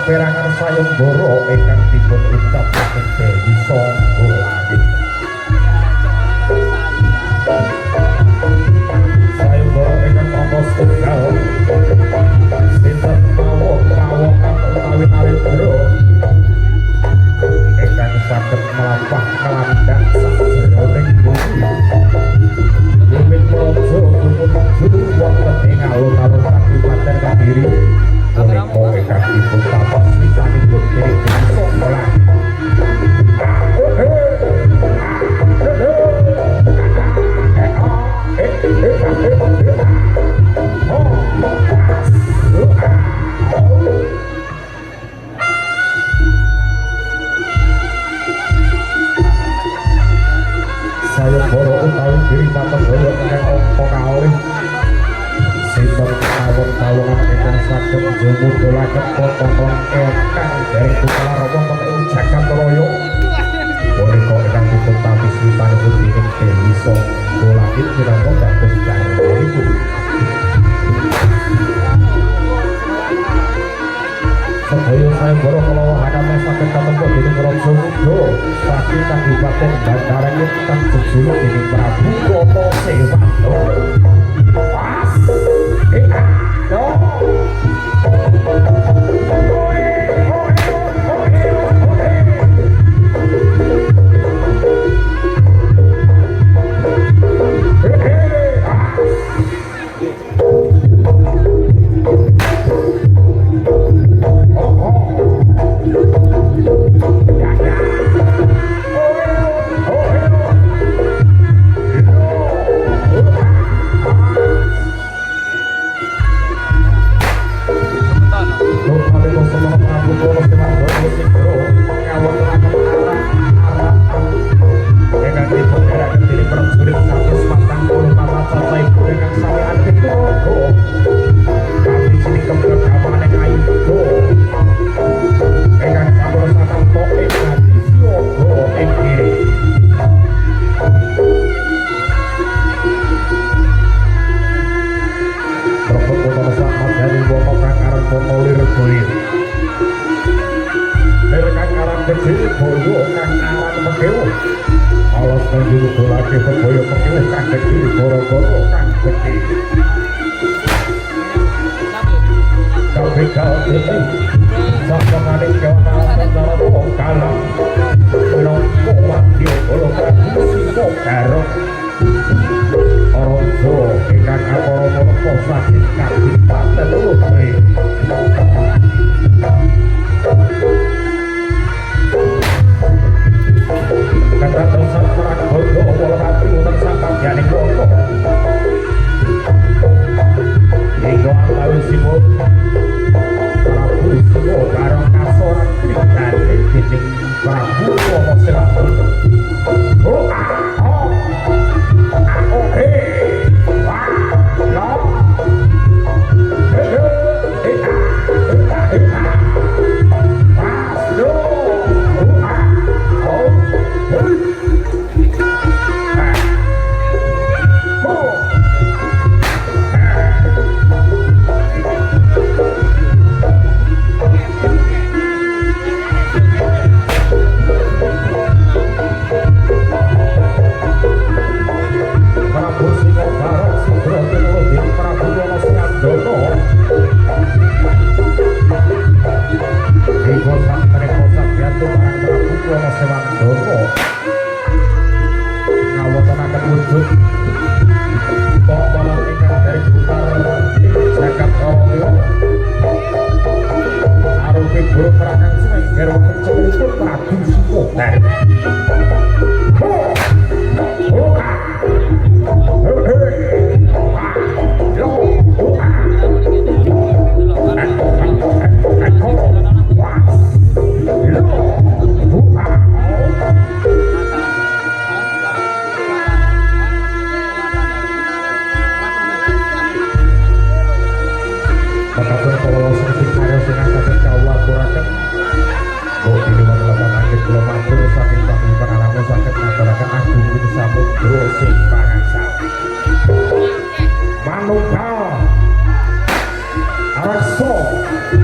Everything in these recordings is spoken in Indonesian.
saperangan sayembara ingkang dipun ucapaken Dewi Sangga Langit. Sayembara ingkang ana setunggal sinten mawon pawokan utawi narendra ingkang saged melampah kelandak sajroning bumi. Wiwit praja tumuju wonten ing alun-alun Kabupaten Kediri punika ingkang dipun tapas wisanipun Dewi Sangga Langit. Sayembara utawi Giripati Jaya ingkang angka kalih sinten kawon kawongan ingkang saged njumudhulaken potongan ingkang dereng kulawarga wonten ing Jagatraya punika ingkang dipun tapis wisanipun dening Dewi Sangga Langit minangka dados garwanipun. Sedaya sayembara kalawan hakame saged katempo dening Raja Muda saking Kabupaten Bantaran ingkang jejuluk dening Prabu Kata Sewanda. Pas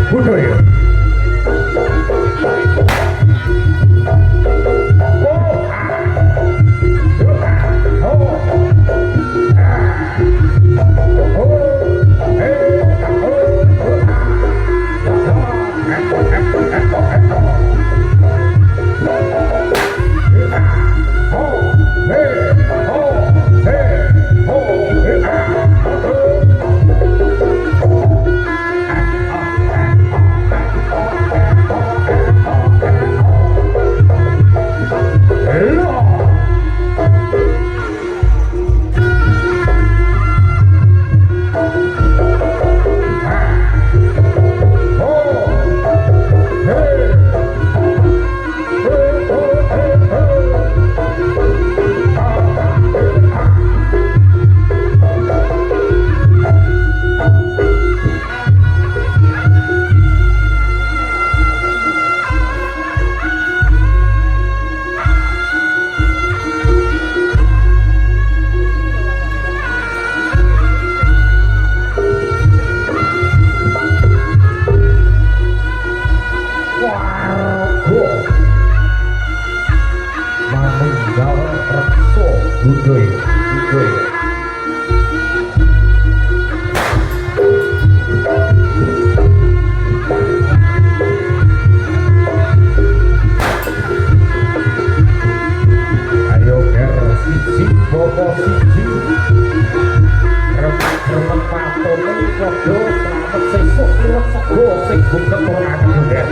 Budaya Warga manunggal reksa budaya ayo ger siji bobo siji remet patone padha slamet sesuk liwat sego sing buket ora ada.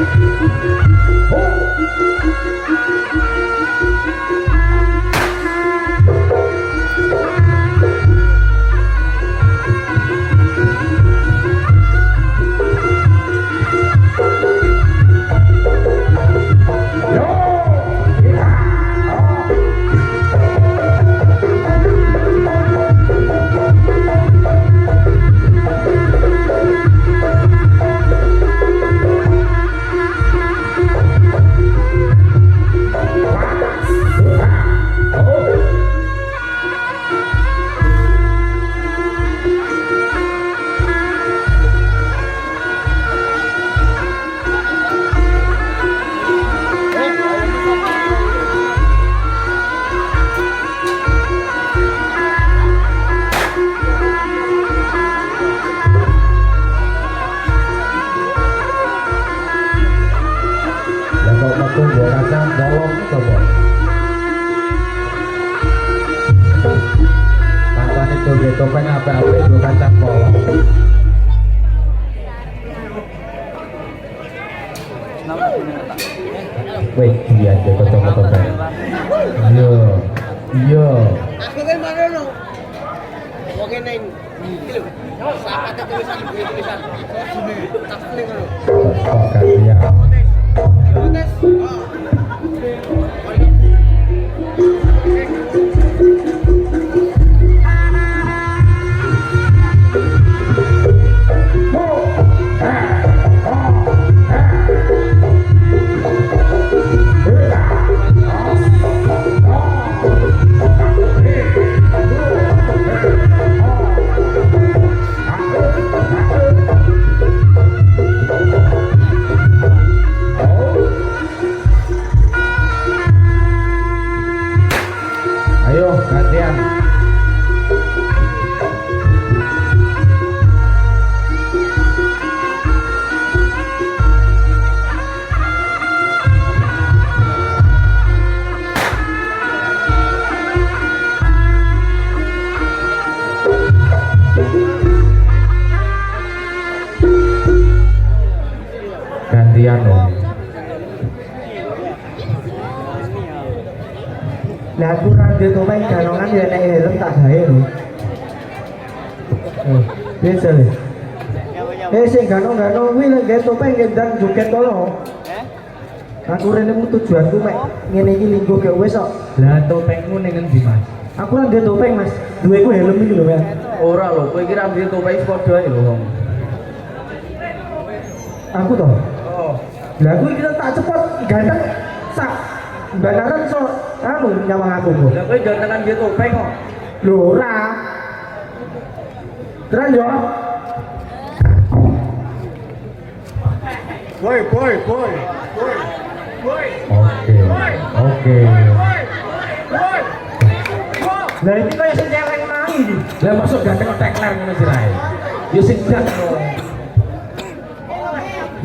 Topeng apa-apa gue kacang kolong. Wih, iya aja kocok topeng. Iya, iya. Aku kan mana no? Oke neng, kilo. Siapa ada tulisan tulisan? Sini, tak klik lo. Oh, kalian. Ayo gantian. Gantian loh. Lah aku ranjut topeng galongan ya nek helm tak gawe lho. Biasa le. Sing gano-gano kuwi lek gawe topeng ngendang joget to lho. Aku rene tujuanku mek ngene iki linggo gak wis kok. Lah topengmu ning endi, Mas? Aku lan duwe topeng, Mas. Duweku helm iki lho, Mas. Ora lho, kowe iki ra duwe topeng padha ae lho, Wong. Aku to. Oh. Lah aku iki tak cepet ganteng sak banaran so anu nyawang aku kok. Lah kowe gantengan dia topeng kok. Lho ora. Terus yo. Boy. Oke. Lah iki kaya sing celeng mang iki. Lah masuk ganteng tekler ngono sih rae. Yo sing dak lho.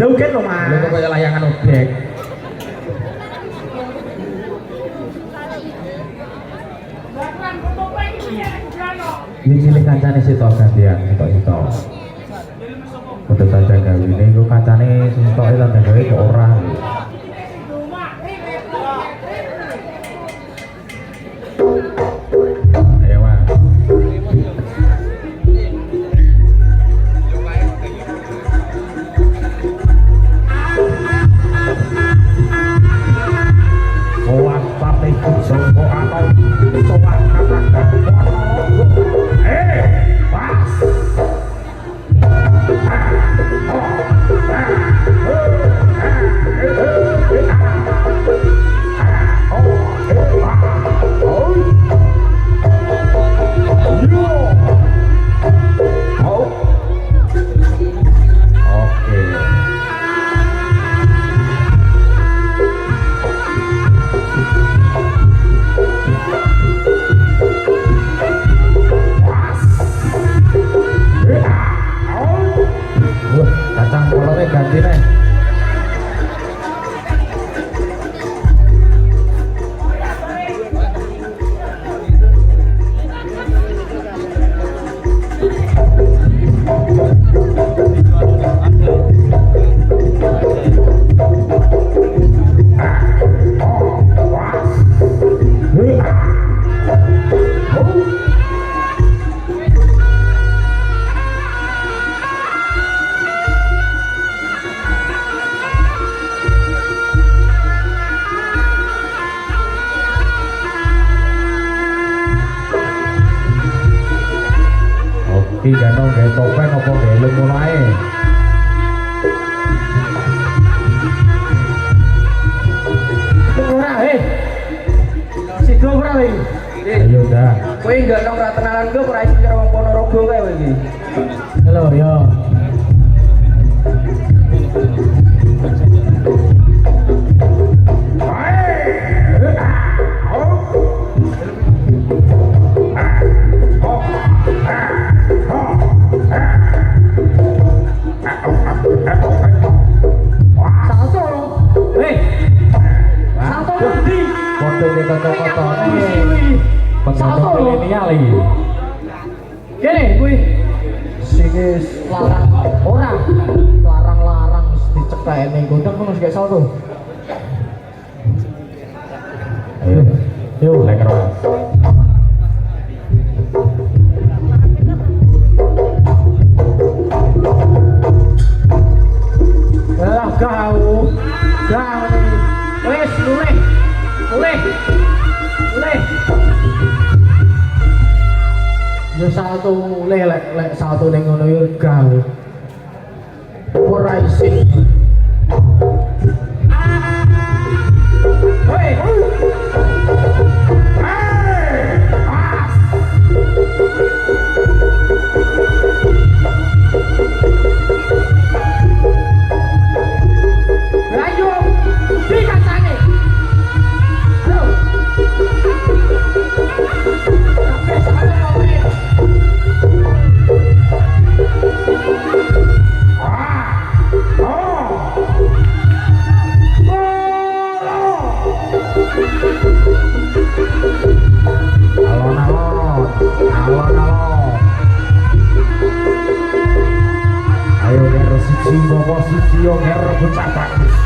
Joget lho, Mas. Lha kok kaya layangan obek. Ini cilik kancane sitok gantian, sitok. Udah tanda gawe ini, gue kancane sitok itu tanda gawe ke orang. Ayo Mas. Soan tapi songko atau soan kata pas. Gano gawe topeng apa gawe ilmu lae. Ora, sido ora iki. Ayo dah. Kowe enggak nang ratenalan gue ora isi karo wong Ponorogo kae kowe iki. Halo, yo. Penggandong milenial lagi. Gini, kuwi sing larang wis dicekekne gondang ngono sik salto. Ayo, yuk leker. Lah kau wis mulai. Ya salto mulai lek salto ning ngono ya gawe. Ora isin. Hei. Ayo, dikasane. Ayo. Alon. Ayo nger siji bawa siji yo nger bocah bagus.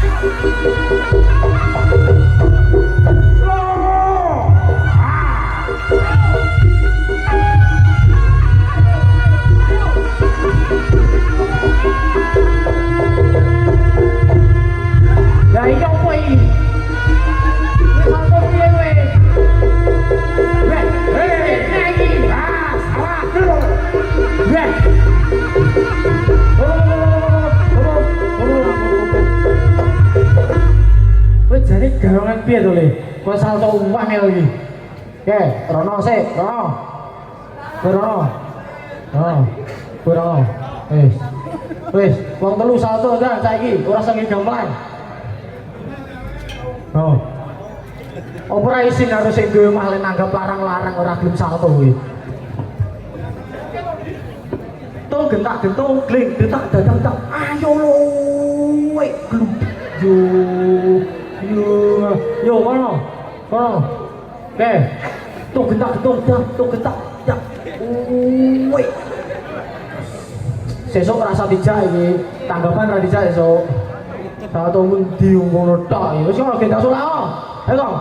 Lah iki opo iki? Wis salto piye kowe? Jadi gawangan piye to Le? Kowe salto uang ya iki. Oke, Rono sik, Rono. Rono. Wis, wong telu salto dah saiki, ora saiki gamelan. Oh. Ora isin harus sing duwe malah nanggap larang-larang ora gelem salto kuwi. Tol gentak-gentung gling detak dadang tak. Ayo lo, woi gelem. Yo, kono. Oke. Tuh gentak-gentung dah, tuh gentak. Ya. Woi. Sesuk rasa dijak iki. Tanggapan ra dijak sesuk. Salto ngendi ngono tok. Wis ora gentak sulak. Ayo, Kong.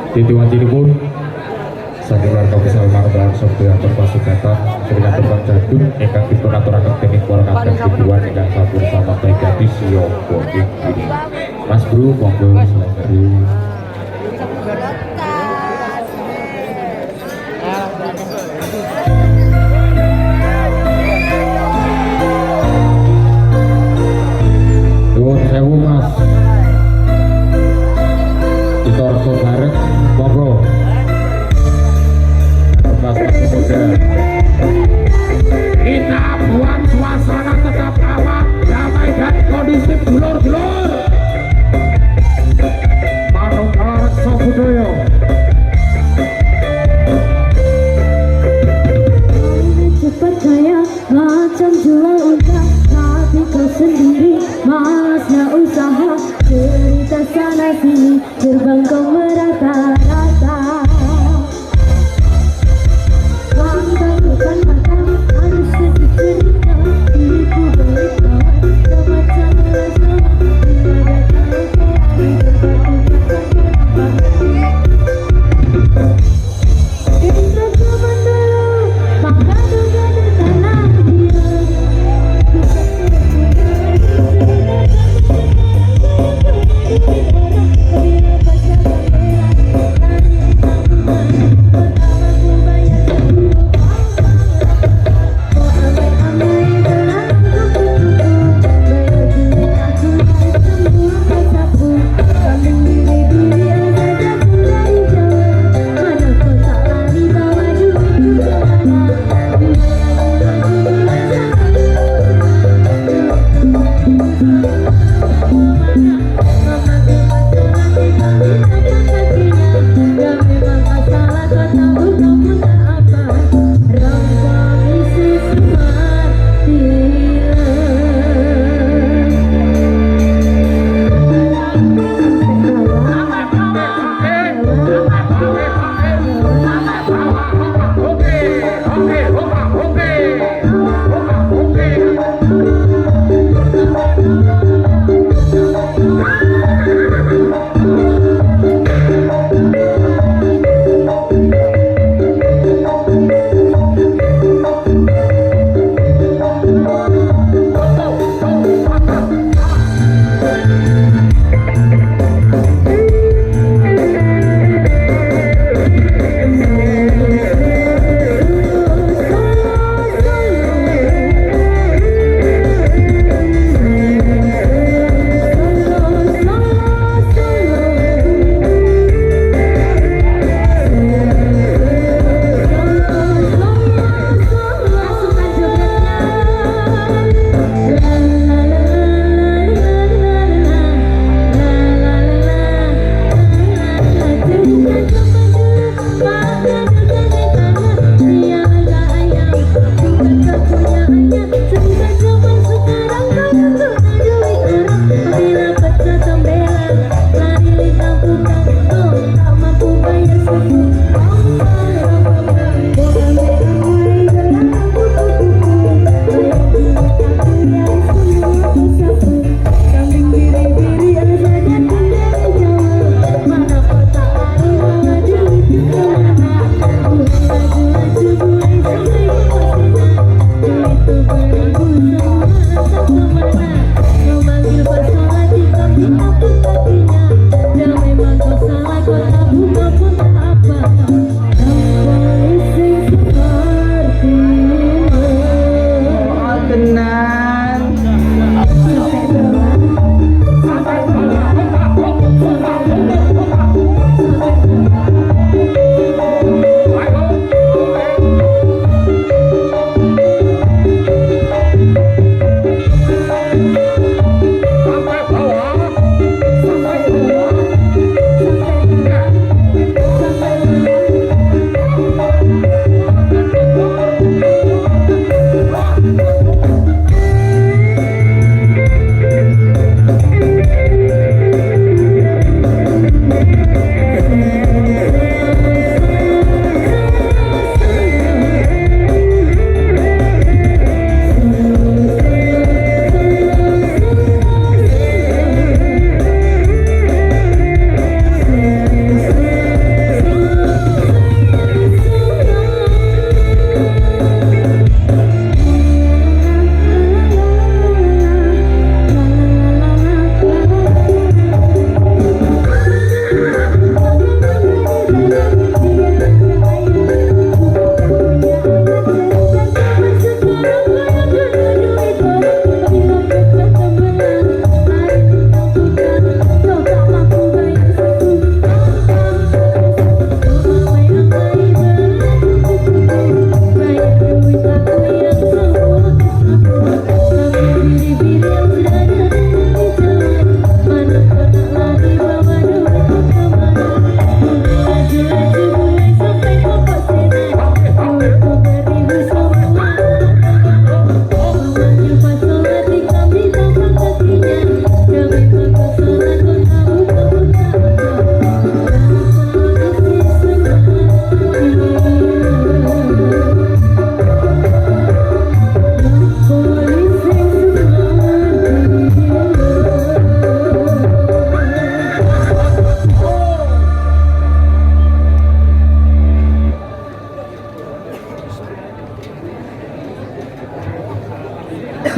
Titiwantinipun saking warga besar Martalan Sabda terpasuk kata dengan terbang jadul ingkang dipunaturaken dening para kadang tujuan ingkang sampun samangke gadis yoga ing kini. Mas Bro monggo selengeri. Nuwun sewu Mas. Ditorso bareng monggo. Mas muda. macam jual unta, hatiku sendiri malasnya usaha, cerita sana sini terbang kau merata-rata. Bangga bukan mata, harus sedih cerita, diriku balik kawan, tak macam rasa, tiada tahu kau berbatu kata. Kita zaman dulu, maka juga di tanah dia.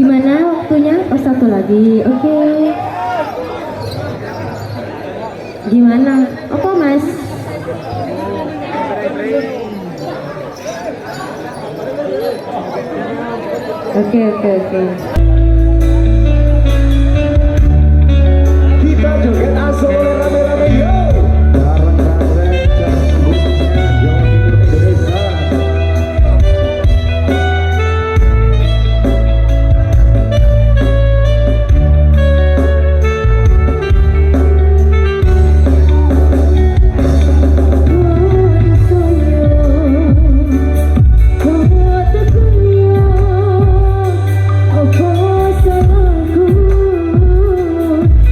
Gimana waktunya? Oh, satu lagi. Oke. Gimana? Apa Mas? Oke. Kita joget asal rame-rame yo. Bareng-bareng Jawa Timur Indonesia.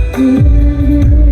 Oh,